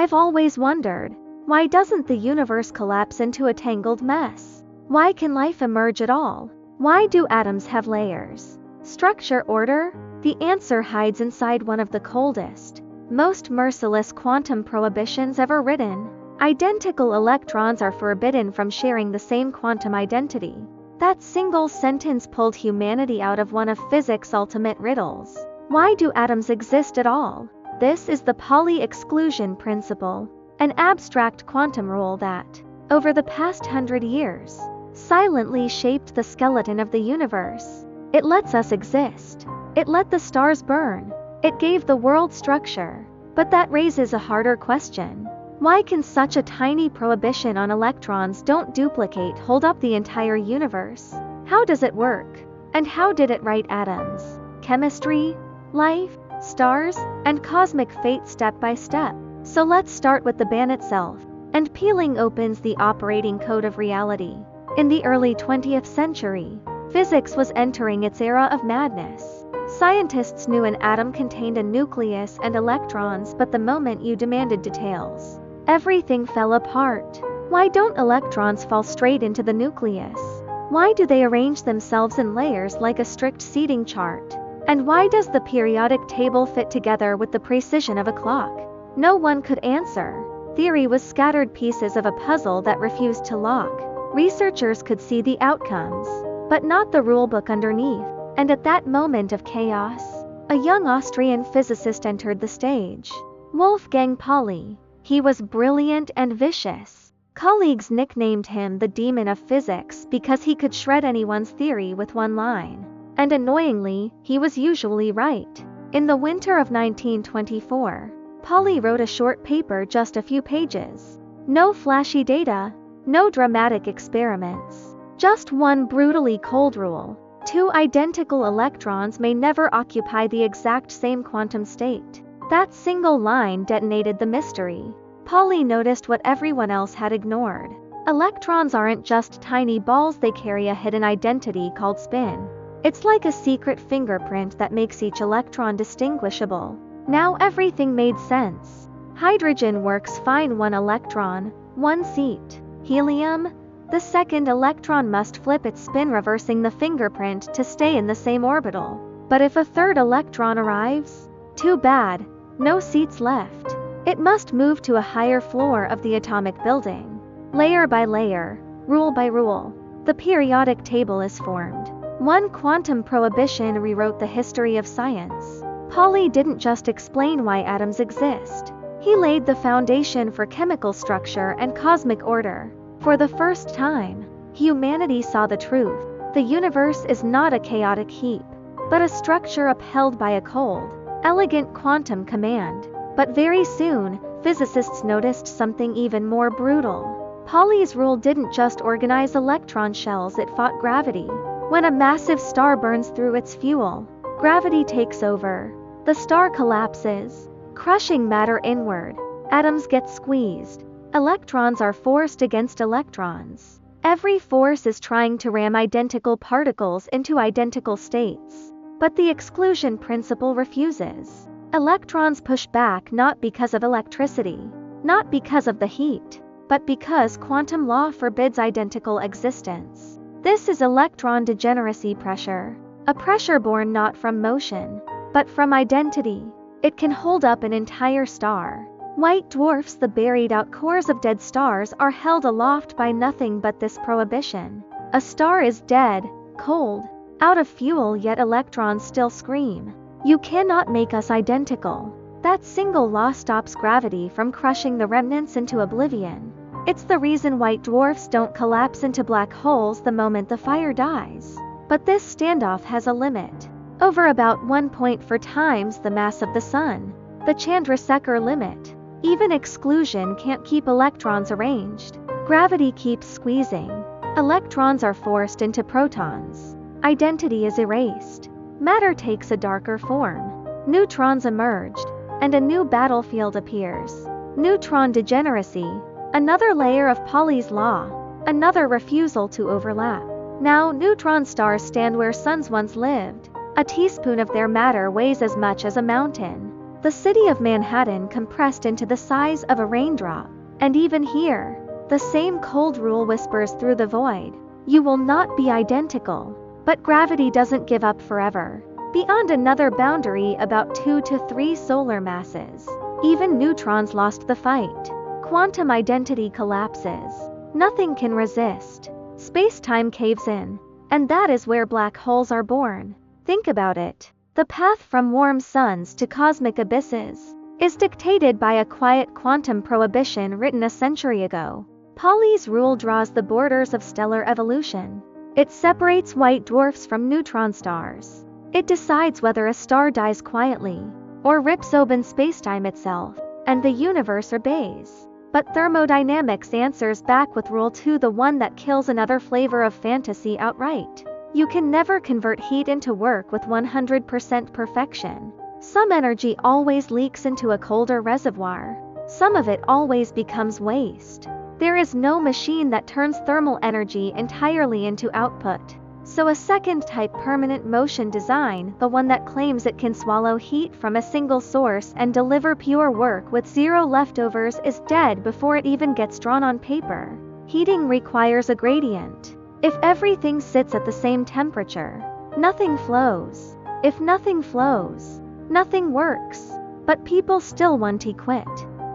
I've always wondered, why doesn't the universe collapse into a tangled mess? Why can life emerge at all? Why do atoms have layers? Structure, order? The answer hides inside one of the coldest, most merciless quantum prohibitions ever written. Identical electrons are forbidden from sharing the same quantum identity. That single sentence pulled humanity out of one of physics' ultimate riddles. Why do atoms exist at all? This is the Pauli exclusion principle, an abstract quantum rule that, over the past 100 years, silently shaped the skeleton of the universe. It lets us exist. It let the stars burn. It gave the world structure. But that raises a harder question. Why can such a tiny prohibition on electrons don't duplicate hold up the entire universe? How does it work? And how did it write atoms, chemistry, life, stars, and cosmic fate step by step? So let's start with the ban itself, and peeling opens the operating code of reality. In the early 20th century, physics was entering its era of madness. Scientists knew an atom contained a nucleus and electrons, but the moment you demanded details, everything fell apart. Why don't electrons fall straight into the nucleus? Why do they arrange themselves in layers like a strict seating chart? And why does the periodic table fit together with the precision of a clock? No one could answer. Theory was scattered pieces of a puzzle that refused to lock. Researchers could see the outcomes, but not the rulebook underneath. And at that moment of chaos, a young Austrian physicist entered the stage. Wolfgang Pauli. He was brilliant and vicious. Colleagues nicknamed him the demon of physics because he could shred anyone's theory with one line. And annoyingly, he was usually right. In the winter of 1924, Pauli wrote a short paper, just a few pages. No flashy data, no dramatic experiments. Just one brutally cold rule. Two identical electrons may never occupy the exact same quantum state. That single line detonated the mystery. Pauli noticed what everyone else had ignored. Electrons aren't just tiny balls, they carry a hidden identity called spin. It's like a secret fingerprint that makes each electron distinguishable. Now everything made sense. Hydrogen works fine, one electron, one seat. Helium? The second electron must flip its spin, reversing the fingerprint to stay in the same orbital. But if a third electron arrives? Too bad, no seats left. It must move to a higher floor of the atomic building. Layer by layer, rule by rule, the periodic table is formed. One quantum prohibition rewrote the history of science. Pauli didn't just explain why atoms exist. He laid the foundation for chemical structure and cosmic order. For the first time, humanity saw the truth. The universe is not a chaotic heap, but a structure upheld by a cold, elegant quantum command. But very soon, physicists noticed something even more brutal. Pauli's rule didn't just organize electron shells, it fought gravity. When a massive star burns through its fuel, gravity takes over. The star collapses, crushing matter inward. Atoms get squeezed. Electrons are forced against electrons. Every force is trying to ram identical particles into identical states. But the exclusion principle refuses. Electrons push back not because of electricity, not because of the heat, but because quantum law forbids identical existence. This is electron degeneracy pressure, a pressure born not from motion, but from identity. It can hold up an entire star. White dwarfs, the buried out cores of dead stars, are held aloft by nothing but this prohibition. A star is dead, cold, out of fuel, yet electrons still scream. You cannot make us identical. That single law stops gravity from crushing the remnants into oblivion. It's the reason white dwarfs don't collapse into black holes the moment the fire dies. But this standoff has a limit. Over about 1.4 times the mass of the Sun, the Chandrasekhar limit. Even exclusion can't keep electrons arranged. Gravity keeps squeezing. Electrons are forced into protons. Identity is erased. Matter takes a darker form. Neutrons emerged, and a new battlefield appears. Neutron degeneracy, another layer of Pauli's law, another refusal to overlap. Now neutron stars stand where suns once lived. A teaspoon of their matter weighs as much as a mountain. The city of Manhattan compressed into the size of a raindrop. And even here, the same cold rule whispers through the void. You will not be identical. But gravity doesn't give up forever. Beyond another boundary about 2 to 3 solar masses, even neutrons lost the fight. Quantum identity collapses. Nothing can resist. Space-time caves in. And that is where black holes are born. Think about it. The path from warm suns to cosmic abysses is dictated by a quiet quantum prohibition written a century ago. Pauli's rule draws the borders of stellar evolution. It separates white dwarfs from neutron stars. It decides whether a star dies quietly or rips open spacetime itself, and the universe obeys. But thermodynamics answers back with Rule 2, the one that kills another flavor of fantasy outright. You can never convert heat into work with 100% perfection. Some energy always leaks into a colder reservoir. Some of it always becomes waste. There is no machine that turns thermal energy entirely into output. So a second-type permanent motion design, the one that claims it can swallow heat from a single source and deliver pure work with zero leftovers, is dead before it even gets drawn on paper. Heating requires a gradient. If everything sits at the same temperature, nothing flows. If nothing flows, nothing works. But people still want to quit.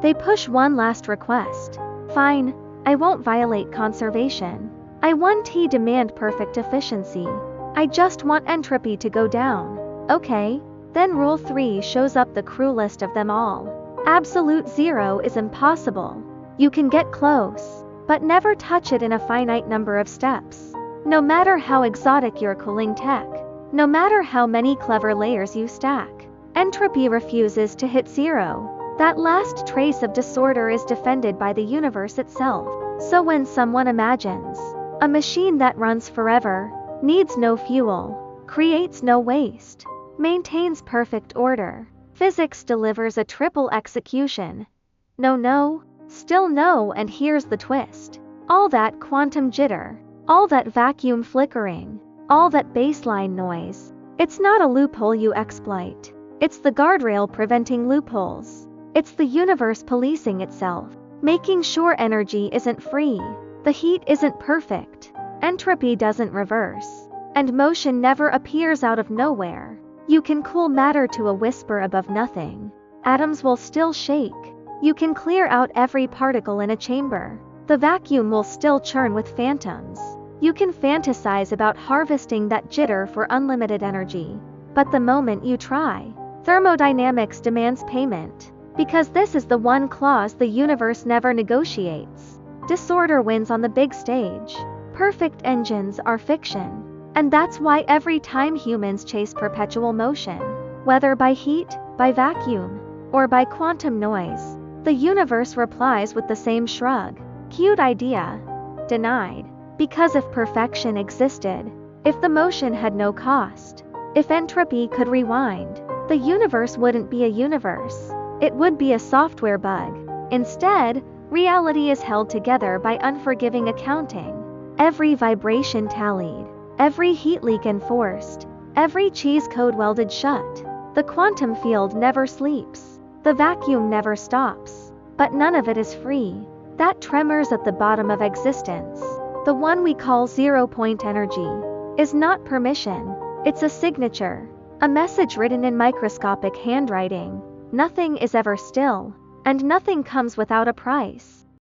They push one last request. Fine, I won't violate conservation. I want to demand perfect efficiency. I just want entropy to go down. Okay, then Rule 3 shows up, the cruelest of them all. Absolute zero is impossible. You can get close, but never touch it in a finite number of steps. No matter how exotic your cooling tech, no matter how many clever layers you stack, entropy refuses to hit zero. That last trace of disorder is defended by the universe itself. So when someone imagines a machine that runs forever, needs no fuel, creates no waste, maintains perfect order, physics delivers a triple execution. No, still no, and here's the twist. All that quantum jitter, all that vacuum flickering, all that baseline noise, it's not a loophole you exploit. It's the guardrail preventing loopholes. It's the universe policing itself, making sure energy isn't free, the heat isn't perfect, entropy doesn't reverse, and motion never appears out of nowhere. You can cool matter to a whisper above nothing. Atoms will still shake. You can clear out every particle in a chamber. The vacuum will still churn with phantoms. You can fantasize about harvesting that jitter for unlimited energy. But the moment you try, thermodynamics demands payment. Because this is the one clause the universe never negotiates. Disorder wins on the big stage. Perfect engines are fiction. And that's why every time humans chase perpetual motion, whether by heat, by vacuum, or by quantum noise, the universe replies with the same shrug. Cute idea. Denied. Because if perfection existed, if the motion had no cost, if entropy could rewind, the universe wouldn't be a universe. It would be a software bug. Instead, reality is held together by unforgiving accounting. Every vibration tallied, every heat leak enforced, every cheese code welded shut. The quantum field never sleeps. The vacuum never stops. But none of it is free. That tremors at the bottom of existence, the one we call zero-point energy, is not permission. It's a signature. A message written in microscopic handwriting. Nothing is ever still, and nothing comes without a price.